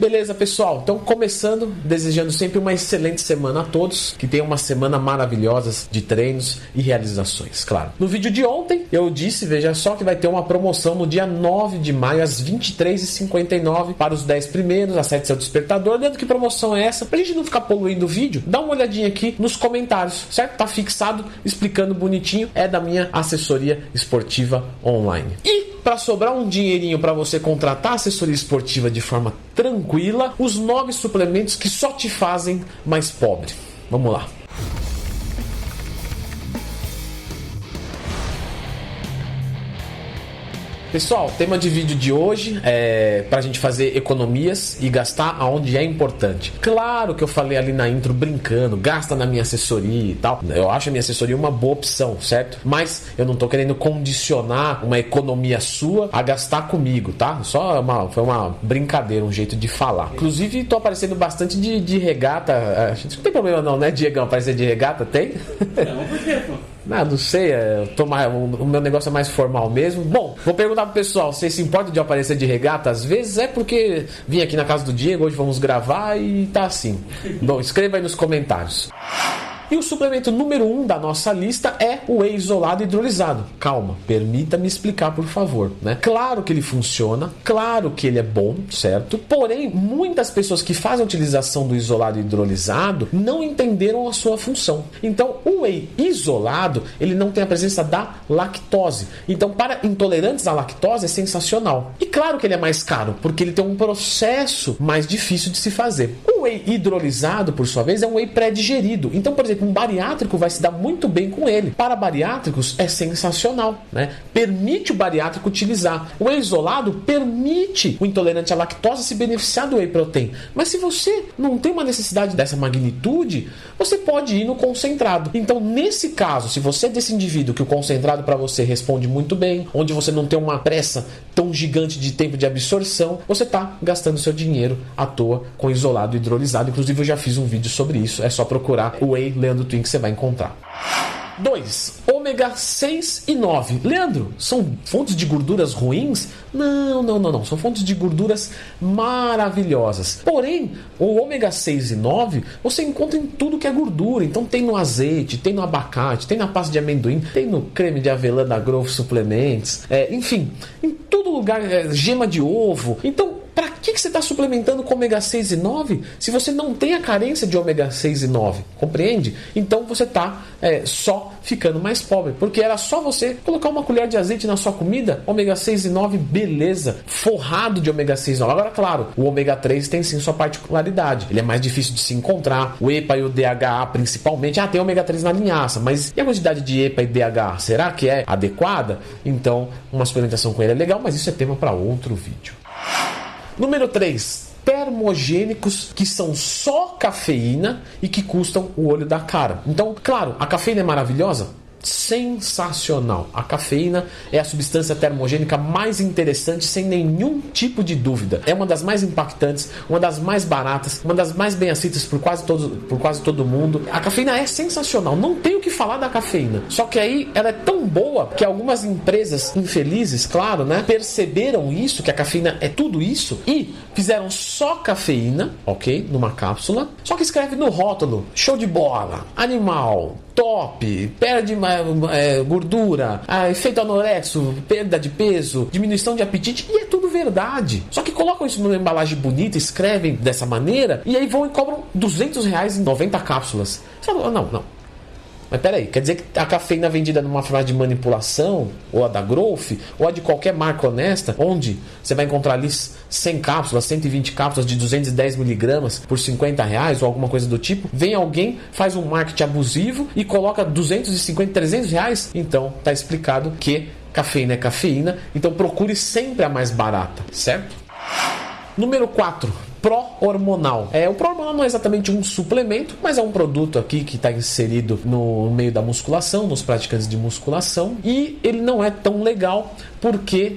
Beleza, pessoal? Então, começando, desejando sempre uma excelente semana a todos, que tenham uma semana maravilhosa de treinos e realizações, claro. No vídeo de ontem, eu disse, veja só, que vai ter uma promoção no dia 9 de maio, às 23h59, para os 10 primeiros, acerte seu despertador. Lembrando que promoção é essa? Pra gente não ficar poluindo o vídeo, dá uma olhadinha aqui nos comentários, certo? Tá fixado, explicando bonitinho, é da minha assessoria esportiva online. E para sobrar um dinheirinho para você contratar a assessoria esportiva de forma tranquila, os 9 suplementos que só te fazem mais pobre. Vamos lá. Pessoal, tema de vídeo de hoje é pra gente fazer economias e gastar aonde é importante. Claro que eu falei ali na intro brincando, gasta na minha assessoria e tal. Eu acho a minha assessoria uma boa opção, certo? Mas eu não tô querendo condicionar uma economia sua a gastar comigo, tá? Foi uma brincadeira, um jeito de falar. Inclusive, tô aparecendo bastante de regata. Não tem problema não, né, Diegão? Aparecer de regata, tem? Não, por quê, pô? Não sei, o meu negócio é mais formal mesmo. Bom, vou perguntar pro pessoal, vocês se importam de eu aparecer de regata? Às vezes é porque vim aqui na casa do Diego, hoje vamos gravar e tá assim. Bom, escreva aí nos comentários. E o suplemento número 1 da nossa lista é o whey isolado hidrolisado. Calma, permita-me explicar, por favor, né? Claro que ele funciona, claro que ele é bom, certo? Porém, muitas pessoas que fazem a utilização do isolado hidrolisado não entenderam a sua função. Então, o whey isolado, ele não tem a presença da lactose. Então, para intolerantes à lactose, é sensacional. E claro que ele é mais caro, porque ele tem um processo mais difícil de se fazer. O whey hidrolisado, por sua vez, é um whey pré-digerido. Então, por exemplo, um bariátrico vai se dar muito bem com ele. Para bariátricos é sensacional, né? Permite o bariátrico utilizar. O whey isolado permite o intolerante à lactose se beneficiar do whey protein. Mas se você não tem uma necessidade dessa magnitude, você pode ir no concentrado. Então, nesse caso, se você é desse indivíduo que o concentrado para você responde muito bem, onde você não tem uma pressa tão gigante de tempo de absorção, você está gastando seu dinheiro à toa com isolado hidrolisado. Inclusive, eu já fiz um vídeo sobre isso. É só procurar o whey Leandro Twin que você vai encontrar. 2. Ômega 6 e 9. Leandro, são fontes de gorduras ruins? Não. São fontes de gorduras maravilhosas. Porém, o ômega 6 e 9 você encontra em tudo que é gordura. Então tem no azeite, tem no abacate, tem na pasta de amendoim, tem no creme de avelã da Growth Suplements. Enfim, em todo lugar, gema de ovo. Então, para que você está suplementando com ômega 6 e 9 se você não tem a carência de ômega 6 e 9? Compreende? Então você está só ficando mais pobre, porque era só você colocar uma colher de azeite na sua comida, ômega 6 e 9, beleza, forrado de ômega 6 e 9. Agora, claro, o ômega 3 tem sim sua particularidade, ele é mais difícil de se encontrar, o EPA e o DHA principalmente, tem ômega 3 na linhaça, mas e a quantidade de EPA e DHA? Será que é adequada? Então, uma suplementação com ele é legal, mas isso é tema para outro vídeo. Número 3. Termogênicos que são só cafeína e que custam o olho da cara. Então, claro, a cafeína é maravilhosa? Sensacional. A cafeína é a substância termogênica mais interessante, sem nenhum tipo de dúvida. É uma das mais impactantes, uma das mais baratas, uma das mais bem aceitas por quase todo mundo. A cafeína é sensacional, não tem o que falar da cafeína. Só que aí ela é tão boa que algumas empresas infelizes, claro, né, perceberam isso, que a cafeína é tudo isso, e fizeram só cafeína, ok, numa cápsula, só que escreve no rótulo: show de bola, animal, top, perde gordura, efeito anorexo, perda de peso, diminuição de apetite, e é tudo verdade. Só que colocam isso numa embalagem bonita, escrevem dessa maneira, e aí vão e cobram R$200 em 90 cápsulas. Você fala, não. Mas peraí, quer dizer que a cafeína vendida numa farmácia de manipulação, ou a da Growth, ou a de qualquer marca honesta, onde você vai encontrar ali 100 cápsulas, 120 cápsulas de 210 miligramas por R$50 ou alguma coisa do tipo, vem alguém, faz um marketing abusivo e coloca 250, 300 reais? Então, tá explicado que cafeína é cafeína, então procure sempre a mais barata, certo? Número 4. Pró-hormonal. O pró-hormonal não é exatamente um suplemento, mas é um produto aqui que está inserido no meio da musculação, nos praticantes de musculação, e ele não é tão legal porque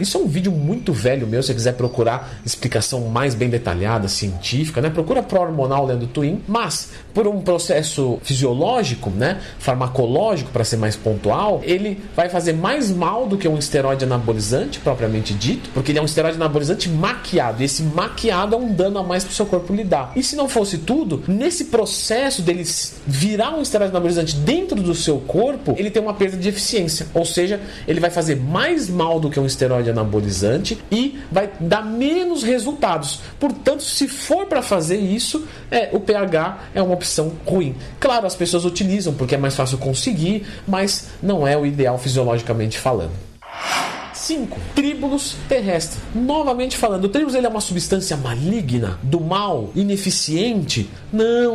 isso é um vídeo muito velho meu. Se você quiser procurar explicação mais bem detalhada, científica, né, procura pró-hormonal Leandro Twin, mas por um processo fisiológico, né, farmacológico, para ser mais pontual, ele vai fazer mais mal do que um esteroide anabolizante propriamente dito, porque ele é um esteroide anabolizante maquiado, e esse maquiado resultado é um dano a mais pro seu corpo lidar. E se não fosse tudo, nesse processo dele virar um esteroide anabolizante dentro do seu corpo, ele tem uma perda de eficiência, ou seja, ele vai fazer mais mal do que um esteroide anabolizante e vai dar menos resultados. Portanto, se for para fazer isso, o pH é uma opção ruim. Claro, as pessoas utilizam porque é mais fácil conseguir, mas não é o ideal fisiologicamente falando. 5. Tríbulos terrestre. Novamente falando, o tríbulos ele é uma substância maligna, do mal, ineficiente? Não.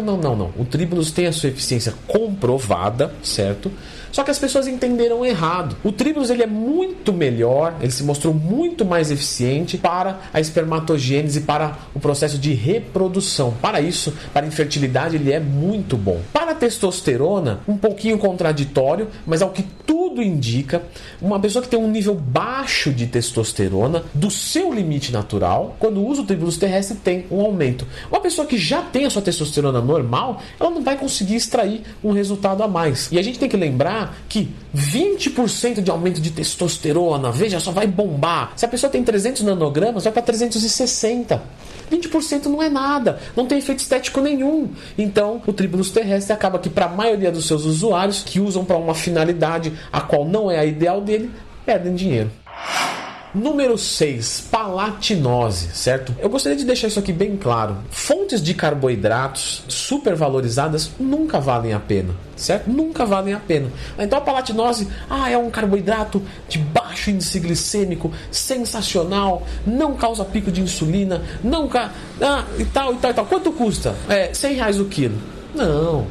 O tríbulos tem a sua eficiência comprovada, certo? Só que as pessoas entenderam errado. O tríbulos ele é muito melhor, ele se mostrou muito mais eficiente para a espermatogênese, para o processo de reprodução. Para isso, para a infertilidade, ele é muito bom. Para a testosterona, um pouquinho contraditório, mas ao que tudo indica, uma pessoa que tem um nível baixo de testosterona do seu limite natural, quando usa o tríbulos terrestre, tem um aumento. Uma pessoa que já tem a sua testosterona normal, ela não vai conseguir extrair um resultado a mais. E a gente tem que lembrar que 20% de aumento de testosterona, veja, só vai bombar. Se a pessoa tem 300 nanogramas, vai para 360. 20% não é nada, não tem efeito estético nenhum. Então, o tríbulos terrestre acaba que para a maioria dos seus usuários que usam para uma finalidade a qual não é a ideal dele, perdem dinheiro. Número 6, palatinose, certo? Eu gostaria de deixar isso aqui bem claro. Fontes de carboidratos supervalorizadas nunca valem a pena, certo? Nunca valem a pena. Então a palatinose, é um carboidrato de baixo índice glicêmico, sensacional, não causa pico de insulina, e tal. Quanto custa? R$100 o quilo. Não.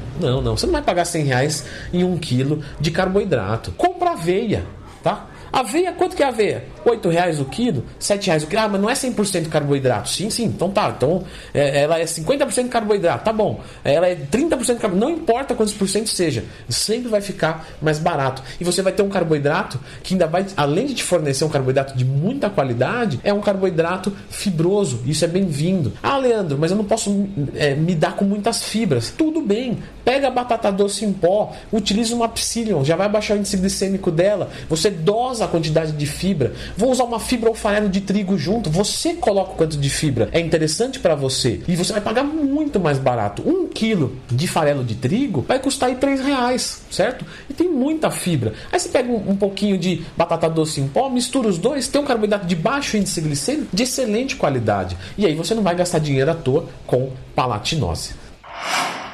Você não vai pagar R$100 em 1 quilo de carboidrato. Compra aveia, tá? Aveia, quanto que é aveia? R$8 o quilo? R$7 o quilo? Mas não é 100% carboidrato. Sim. Então tá. Então, ela é 50% carboidrato. Tá bom. Ela é 30% carboidrato. Não importa quantos por cento seja. Sempre vai ficar mais barato. E você vai ter um carboidrato que ainda vai, além de te fornecer um carboidrato de muita qualidade, é um carboidrato fibroso. Isso é bem-vindo. Leandro, mas eu não posso me dar com muitas fibras. Tudo bem. Pega a batata doce em pó. Utiliza uma psyllium. Já vai baixar o índice glicêmico dela. Você dosa a quantidade de fibra. Vou usar uma fibra ou farelo de trigo junto. Você coloca o quanto de fibra é interessante para você e você vai pagar muito mais barato. 1 quilo de farelo de trigo vai custar aí R$3, certo? E tem muita fibra. Aí você pega um pouquinho de batata doce em pó, mistura os dois, tem um carboidrato de baixo índice glicêmico de excelente qualidade. E aí você não vai gastar dinheiro à toa com palatinose.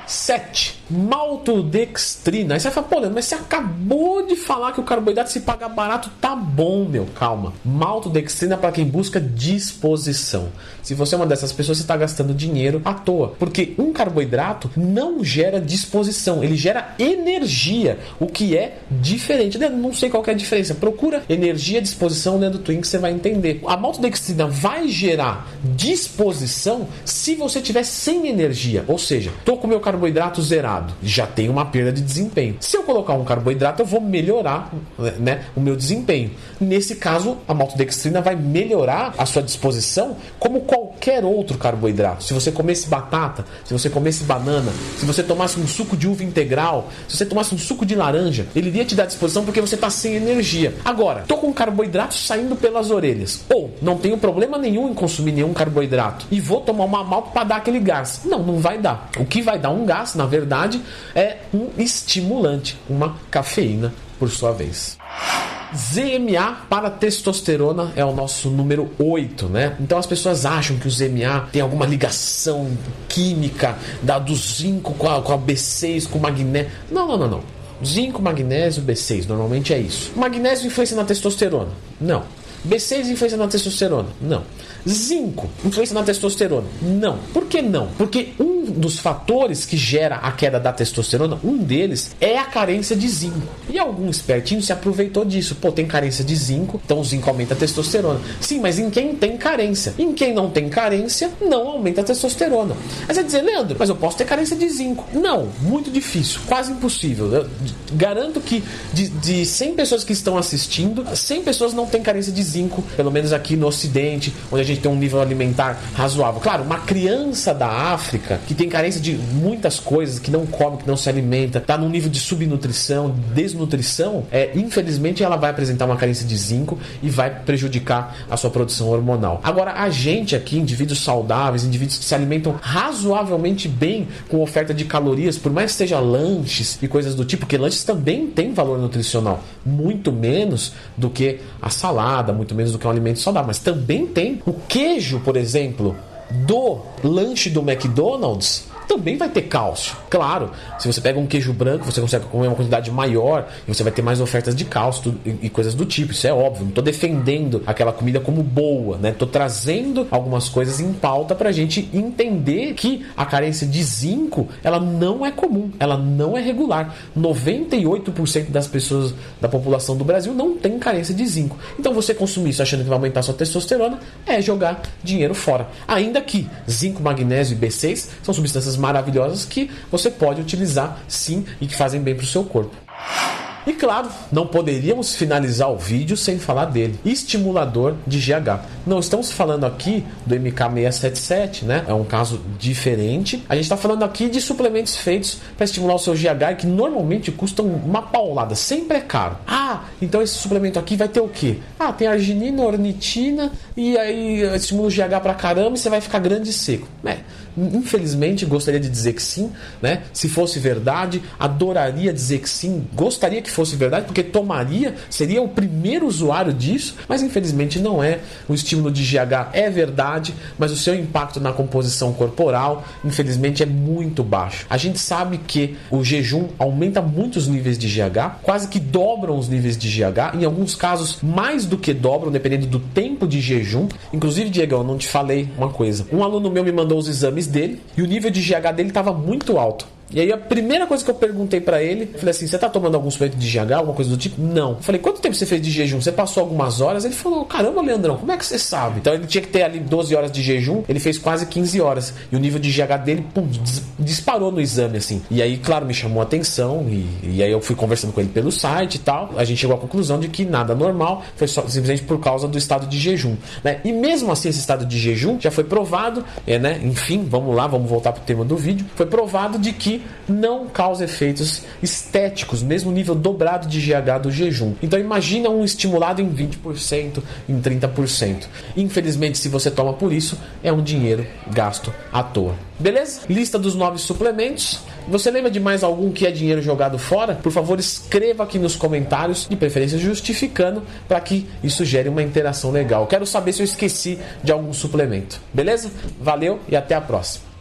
7. Maltodextrina. Aí você vai falar, Leandro, mas você acabou de falar que o carboidrato se paga barato. Tá bom, calma. Maltodextrina para quem busca disposição. Se você é uma dessas pessoas, você está gastando dinheiro à toa. Porque um carboidrato não gera disposição, ele gera energia, o que é diferente. Leandro, não sei qual que é a diferença. Procura energia, disposição, Leandro Twin, que você vai entender. A maltodextrina vai gerar disposição se você tiver sem energia. Ou seja, estou com meu carboidrato zerado. Já tem uma perda de desempenho. Se eu colocar um carboidrato, eu vou melhorar, o meu desempenho. Nesse caso, a maltodextrina vai melhorar a sua disposição como qualquer outro carboidrato. Se você comesse batata, se você comesse banana, se você tomasse um suco de uva integral, se você tomasse um suco de laranja, ele iria te dar disposição porque você está sem energia. Agora, estou com carboidrato saindo pelas orelhas. Ou não tenho problema nenhum em consumir nenhum carboidrato e vou tomar uma malta para dar aquele gás. Não vai dar. O que vai dar um gás, na verdade, é um estimulante, uma cafeína, por sua vez. ZMA para testosterona é o nosso número 8, né? Então as pessoas acham que o ZMA tem alguma ligação química do zinco com a B6, com o magnésio. Não. Zinco, magnésio, B6, normalmente é isso. Magnésio influencia na testosterona? Não. B6 influencia na testosterona? Não. Zinco influencia na testosterona? Não. Por que não? Porque um dos fatores que gera a queda da testosterona, um deles é a carência de zinco. E algum espertinho se aproveitou disso. Tem carência de zinco, então o zinco aumenta a testosterona. Sim, mas em quem tem carência? Em quem não tem carência, não aumenta a testosterona. Aí você vai dizer, Leandro, mas eu posso ter carência de zinco. Não, muito difícil, quase impossível. Eu garanto que de 100 pessoas que estão assistindo, 100 pessoas não têm carência de zinco. zinco, pelo menos aqui no Ocidente, onde a gente tem um nível alimentar razoável. Claro, uma criança da África que tem carência de muitas coisas, que não come, que não se alimenta, está num nível de subnutrição, desnutrição, infelizmente ela vai apresentar uma carência de zinco e vai prejudicar a sua produção hormonal. Agora, a gente aqui, indivíduos saudáveis, indivíduos que se alimentam razoavelmente bem com oferta de calorias, por mais que seja lanches e coisas do tipo, porque lanches também têm valor nutricional, muito menos do que a salada, muito menos do que um alimento saudável, mas também tem o queijo, por exemplo, do lanche do McDonald's, também vai ter cálcio. Claro, se você pega um queijo branco, você consegue comer uma quantidade maior e você vai ter mais ofertas de cálcio e coisas do tipo. Isso é óbvio. Não estou defendendo aquela comida como boa, né? Estou trazendo algumas coisas em pauta para a gente entender que a carência de zinco, ela não é comum, ela não é regular. 98% das pessoas da população do Brasil não tem carência de zinco. Então você consumir isso achando que vai aumentar sua testosterona é jogar dinheiro fora. Ainda que zinco, magnésio e B6 são substâncias maravilhosas que você pode utilizar sim e que fazem bem para o seu corpo. E claro, não poderíamos finalizar o vídeo sem falar dele, estimulador de GH. Não estamos falando aqui do MK677, né? É um caso diferente. A gente está falando aqui de suplementos feitos para estimular o seu GH e que normalmente custam uma paulada, sempre é caro. Então esse suplemento aqui vai ter o quê? Tem arginina, ornitina e aí estimula o GH pra caramba e você vai ficar grande e seco. Infelizmente, gostaria de dizer que sim, né? Se fosse verdade, adoraria dizer que sim, gostaria que fosse verdade, porque tomaria, seria o primeiro usuário disso, mas infelizmente não é. O estímulo de GH é verdade, mas o seu impacto na composição corporal, infelizmente, é muito baixo. A gente sabe que o jejum aumenta muito os níveis de GH, quase que dobram os níveis de GH, em alguns casos mais do que dobram, dependendo do tempo de jejum. Inclusive, Diego, eu não te falei uma coisa. Um aluno meu me mandou os exames dele e o nível de GH dele estava muito alto. E aí a primeira coisa que eu perguntei pra ele, eu falei assim, você tá tomando algum suplemento de GH, alguma coisa do tipo? Não. Eu falei, quanto tempo você fez de jejum? Você passou algumas horas? Ele falou, caramba, Leandrão, como é que você sabe? Então ele tinha que ter ali 12 horas de jejum, ele fez quase 15 horas. E o nível de GH dele, disparou no exame, assim. E aí, claro, me chamou a atenção e aí eu fui conversando com ele pelo site e tal. A gente chegou à conclusão de que nada normal, foi só simplesmente por causa do estado de jejum, né? E mesmo assim, esse estado de jejum já foi provado, né? Enfim, vamos voltar pro tema do vídeo. Foi provado de que não causa efeitos estéticos, mesmo nível dobrado de GH do jejum. Então imagina um estimulado em 20%, em 30%. Infelizmente, se você toma por isso, é um dinheiro gasto à toa. Beleza? Lista dos 9 suplementos. Você lembra de mais algum que é dinheiro jogado fora? Por favor, escreva aqui nos comentários, de preferência justificando, para que isso gere uma interação legal. Quero saber se eu esqueci de algum suplemento. Beleza? Valeu e até a próxima.